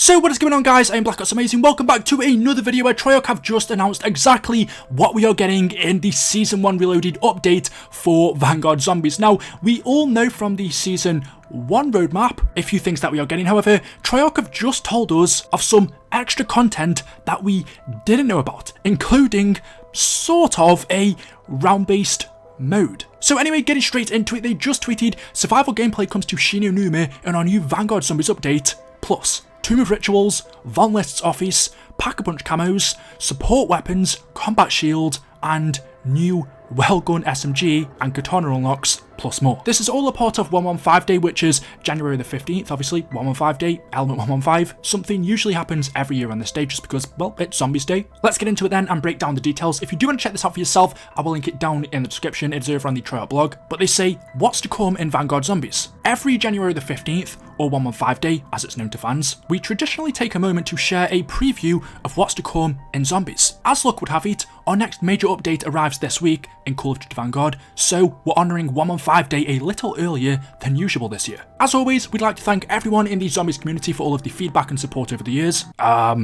So what is going on, guys? I am BlackOpsAmazing. Welcome back to another video where Treyarch have just announced exactly what we are getting in the Season 1 Reloaded update for Vanguard Zombies. Now, we all know from the Season 1 roadmap a few things that we are getting. However, Treyarch have just told us of some extra content that we didn't know about, including sort of a round-based mode. So anyway, getting straight into it, they just tweeted, survival gameplay comes to Shi No Numa in our new Vanguard Zombies update, plus Tomb of Rituals, Von List's Office, Pack-A-Punch Camos, support weapons, combat shield, and new Wellgun SMG and Katana unlocks, plus more. This is all a part of 115 Day, which is January the 15th, obviously, 115 Day, element 115. Something usually happens every year on this day just because, well, it's Zombies Day. Let's get into it then and break down the details. If you do want to check this out for yourself, I will link it down in the description. It's over on the Treyarch blog. But they say, what's to come in Vanguard Zombies? Every January the 15th, or 115 Day, as it's known to fans, we traditionally take a moment to share a preview of what's to come in Zombies. As luck would have it, our next major update arrives this week in Call of Duty Vanguard, so we're honouring 115 Day a little earlier than usual this year. As always, we'd like to thank everyone in the Zombies community for all of the feedback and support over the years. I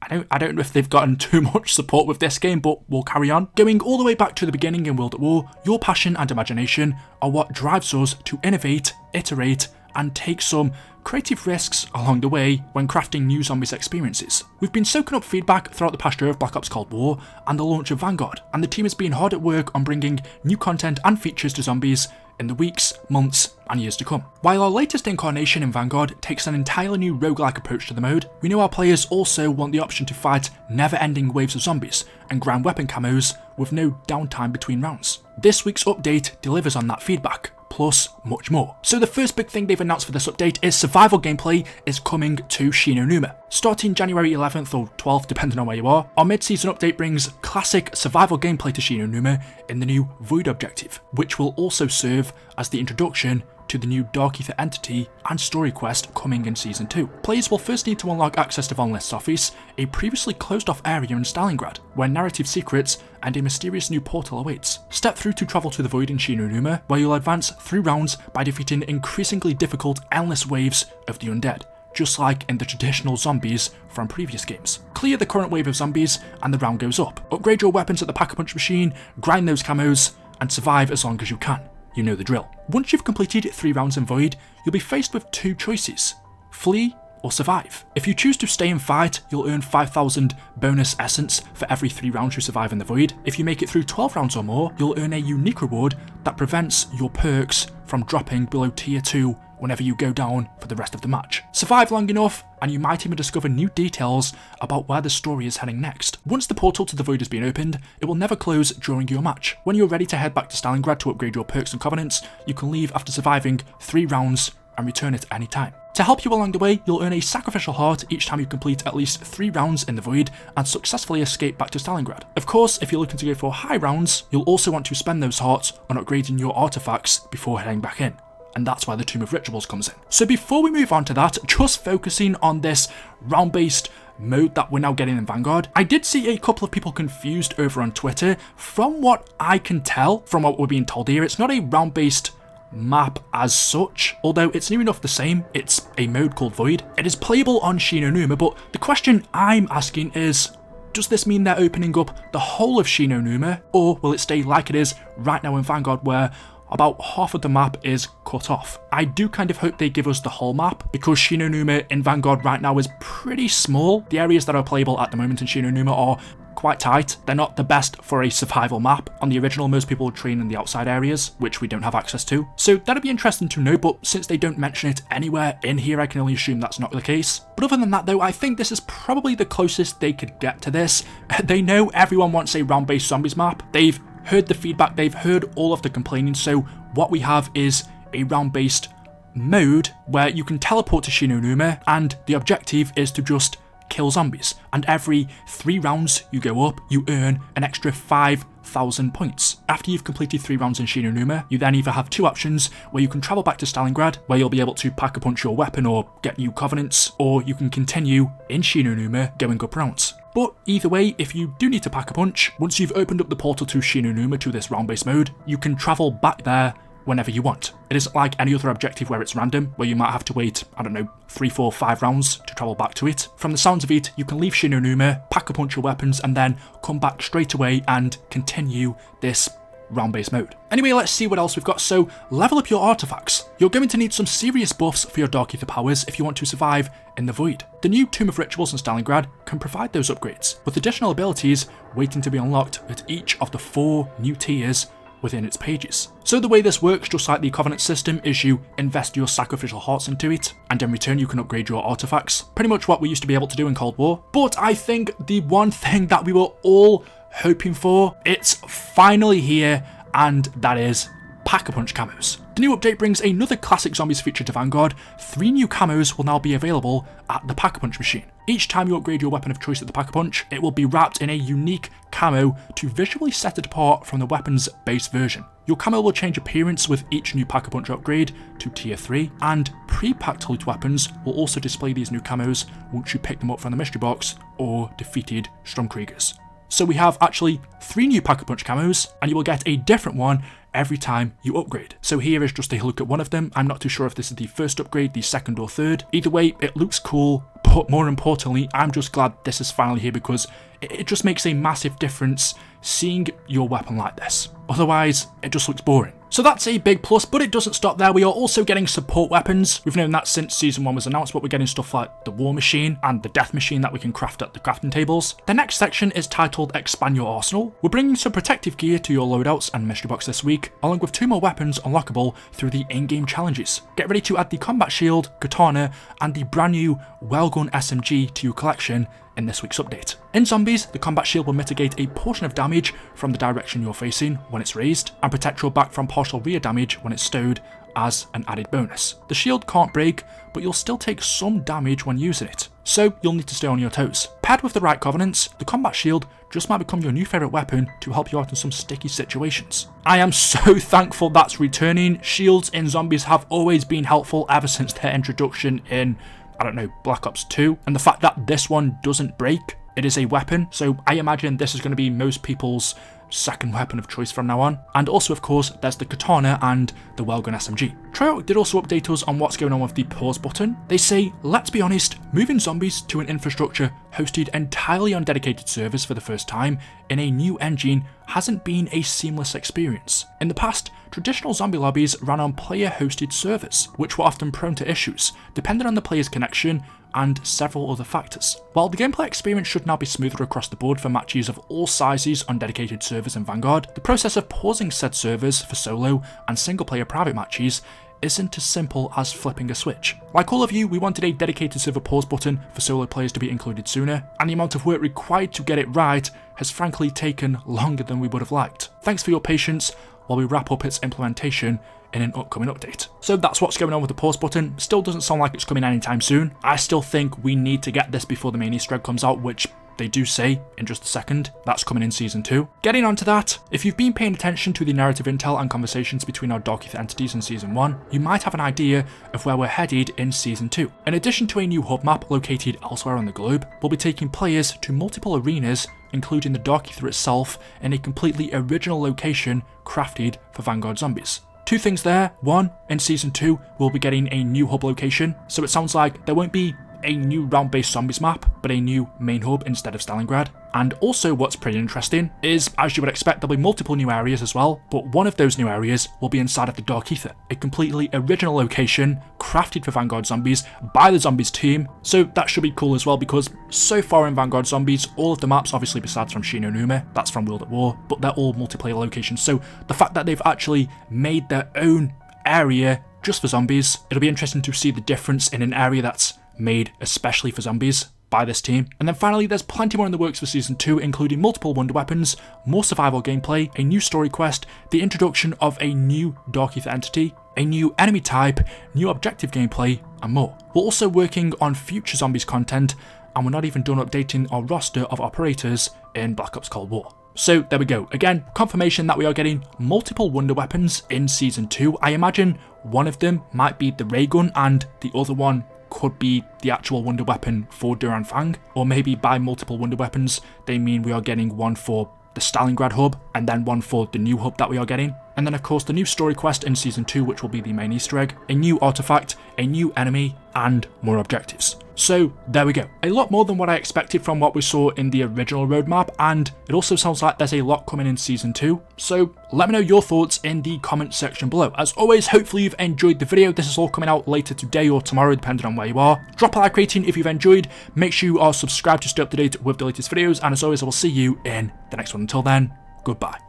don't know if they've gotten too much support with this game, but we'll carry on. Going all the way back to the beginning in World at War, your passion and imagination are what drives us to innovate, iterate, and take some creative risks along the way when crafting new Zombies experiences. We've been soaking up feedback throughout the past year of Black Ops Cold War and the launch of Vanguard, and the team has been hard at work on bringing new content and features to Zombies in the weeks, months, and years to come. While our latest incarnation in Vanguard takes an entirely new roguelike approach to the mode, we know our players also want the option to fight never-ending waves of zombies and grind weapon camos with no downtime between rounds. This week's update delivers on that feedback, plus much more. So the first big thing they've announced for this update is survival gameplay is coming to Shi No Numa. Starting January 11th or 12th, depending on where you are, our mid-season update brings classic survival gameplay to Shi No Numa in the new Void objective, which will also serve as the introduction to the new Dark Ether entity and story quest coming in Season 2. Players will first need to unlock access to Von List's Office, a previously closed off area in Stalingrad, where narrative secrets and a mysterious new portal awaits. Step through to travel to the Void in Shi No Numa, where you'll advance through rounds by defeating increasingly difficult endless waves of the undead, just like in the traditional zombies from previous games. Clear the current wave of zombies and the round goes up. Upgrade your weapons at the Pack-A-Punch machine, grind those camos, and survive as long as you can. You know the drill. Once you've completed 3 rounds in Void, you'll be faced with 2 choices: flee or survive. If you choose to stay and fight, you'll earn 5,000 bonus essence for every 3 rounds you survive in the Void. If you make it through 12 rounds or more, you'll earn a unique reward that prevents your perks from dropping below tier 2 whenever you go down for the rest of the match. Survive long enough and you might even discover new details about where the story is heading next. Once the portal to the Void has been opened, it will never close during your match. When you're ready to head back to Stalingrad to upgrade your perks and covenants, you can leave after surviving 3 rounds and return at any time. To help you along the way, you'll earn a sacrificial heart each time you complete at least 3 rounds in the Void and successfully escape back to Stalingrad. Of course, if you're looking to go for high rounds, you'll also want to spend those hearts on upgrading your artifacts before heading back in. And that's where the Tomb of Rituals comes in. So before we move on to that, just focusing on this round-based mode that we're now getting in Vanguard, I did see a couple of people confused over on Twitter. From what I can tell, from what we're being told here, it's not a round-based map as such, although it's near enough the same. It's a mode called Void. It is playable on Shi No Numa, but the question I'm asking is, does this mean they're opening up the whole of Shi No Numa, or will it stay like it is right now in Vanguard, where about half of the map is cut off? I do kind of hope they give us the whole map, because Shi No Numa in Vanguard right now is pretty small. The areas that are playable at the moment in Shi No Numa are quite tight. They're not the best for a survival map. On the original, most people would train in the outside areas, which we don't have access to. So that'd be interesting to know, but since they don't mention it anywhere in here, I can only assume that's not the case. But other than that though, I think this is probably the closest they could get to this. They know everyone wants a round-based zombies map. They've heard the feedback, they've heard all of the complaining, so what we have is a round-based mode where you can teleport to Shi No Numa, and the objective is to just kill zombies, and every 3 rounds you go up, you earn an extra 5,000 points. After you've completed 3 rounds in Shi No Numa, you then either have 2 options where you can travel back to Stalingrad, where you'll be able to pack-a-punch your weapon or get new covenants, or you can continue in Shi No Numa going up rounds. But either way, if you do need to pack a punch, once you've opened up the portal to Shi No Numa to this round-based mode, you can travel back there whenever you want. It isn't like any other objective where it's random, where you might have to wait, I don't know, 3, 4, 5 rounds to travel back to it. From the sounds of it, you can leave Shinonuma, Pack-A-Punch your weapons, and then come back straight away and continue this round-based mode. Anyway, let's see what else we've got. So, level up your artifacts. You're going to need some serious buffs for your Dark Ether powers if you want to survive in the Void. The new Tomb of Rituals in Stalingrad can provide those upgrades, with additional abilities waiting to be unlocked at each of the 4 new tiers within its pages. So the way this works, just like the Covenant system, is you invest your sacrificial hearts into it, and in return you can upgrade your artifacts. Pretty much what we used to be able to do in Cold War. But I think the one thing that we were all hoping for, it's finally here, and that is Pack-A-Punch Camos. The new update brings another classic zombies feature to Vanguard. 3 new camos will now be available at the Pack-A-Punch machine. Each time you upgrade your weapon of choice at the Pack-A-Punch, it will be wrapped in a unique camo to visually set it apart from the weapon's base version. Your camo will change appearance with each new Pack-A-Punch upgrade to tier 3, and pre-packed loot weapons will also display these new camos once you pick them up from the mystery box or defeated Stormkriegers. So we have actually 3 new Pack-A-Punch camos, and you will get a different one every time you upgrade. So here is just a look at one of them. I'm not too sure if this is the first upgrade, the second or third. Either way, it looks cool, but more importantly, I'm just glad this is finally here because it just makes a massive difference seeing your weapon like this. Otherwise, it just looks boring. So that's a big plus, but it doesn't stop there. We are also getting support weapons. We've known that since Season 1 was announced, but we're getting stuff like the War Machine and the Death Machine that we can craft at the crafting tables. The next section is titled Expand Your Arsenal. We're bringing some protective gear to your loadouts and mystery box this week, along with 2 more weapons unlockable through the in-game challenges. Get ready to add the Combat Shield, Katana, and the brand new Wellgun SMG to your collection in this week's update. In Zombies, the Combat Shield will mitigate a portion of damage from the direction you're facing when it's raised, and protect your back from partial rear damage when it's stowed as an added bonus. The shield can't break, but you'll still take some damage when using it, so you'll need to stay on your toes. Paired with the right covenants, the Combat Shield just might become your new favourite weapon to help you out in some sticky situations. I am so thankful that's returning. Shields in Zombies have always been helpful ever since their introduction in, I don't know, Black Ops 2, and the fact that this one doesn't break, it is a weapon, so I imagine this is going to be most people's second weapon of choice from now on. And also, of course, there's the Katana and the Wellgun SMG. Treyarch did also update us on what's going on with the pause button. They say, let's be honest, moving zombies to an infrastructure hosted entirely on dedicated servers for the first time in a new engine hasn't been a seamless experience. In the past, traditional zombie lobbies ran on player-hosted servers, which were often prone to issues, depending on the player's connection and several other factors. While the gameplay experience should now be smoother across the board for matches of all sizes on dedicated servers in Vanguard, the process of pausing said servers for solo and single-player private matches isn't as simple as flipping a switch. Like all of you, we wanted a dedicated server pause button for solo players to be included sooner, and the amount of work required to get it right has frankly taken longer than we would have liked. Thanks for your patience while we wrap up its implementation in an upcoming update. So that's what's going on with the pause button. Still doesn't sound like it's coming anytime soon. I still think we need to get this before the main Easter egg comes out, which they do say in just a second. That's coming in Season 2. Getting onto that, if you've been paying attention to the narrative intel and conversations between our Dark Ether entities in Season 1, you might have an idea of where we're headed in Season 2. In addition to a new hub map located elsewhere on the globe, we'll be taking players to multiple arenas, including the Dark Ether itself, in a completely original location crafted for Vanguard Zombies. 2 things there. 1, in Season 2, we'll be getting a new hub location, so it sounds like there won't be a new round-based zombies map, but a new main hub instead of Stalingrad. And also what's pretty interesting is, as you would expect, there'll be multiple new areas as well, but one of those new areas will be inside of the Dark Ether, a completely original location crafted for Vanguard Zombies by the Zombies team, so that should be cool as well, because so far in Vanguard Zombies, all of the maps, obviously besides from Shinonuma, that's from World at War, but they're all multiplayer locations, so the fact that they've actually made their own area just for zombies, it'll be interesting to see the difference in an area that's made especially for zombies by this team. And then finally, there's plenty more in the works for Season 2, including multiple wonder weapons, more survival gameplay, a new story quest, the introduction of a new Dark Ether entity, a new enemy type, new objective gameplay, and more. We're also working on future zombies content, and we're not even done updating our roster of operators in Black Ops Cold War. So there we go. Again, confirmation that we are getting multiple wonder weapons in Season 2. I imagine one of them might be the ray gun and the other one could be the actual wonder weapon for Duran Fang, or maybe by multiple wonder weapons they mean we are getting one for the Stalingrad hub and then one for the new hub that we are getting. and then of course the new story quest in Season 2, which will be the main Easter egg, a new artifact, a new enemy, and more objectives. So there we go, a lot more than what I expected from what we saw in the original roadmap, and it also sounds like there's a lot coming in Season 2, so let me know your thoughts in the comment section below. As always, hopefully you've enjoyed the video. This is all coming out later today or tomorrow, depending on where you are. Drop a like rating if you've enjoyed, make sure you are subscribed to stay up to date with the latest videos, and as always I will see you in the next one. Until then, goodbye.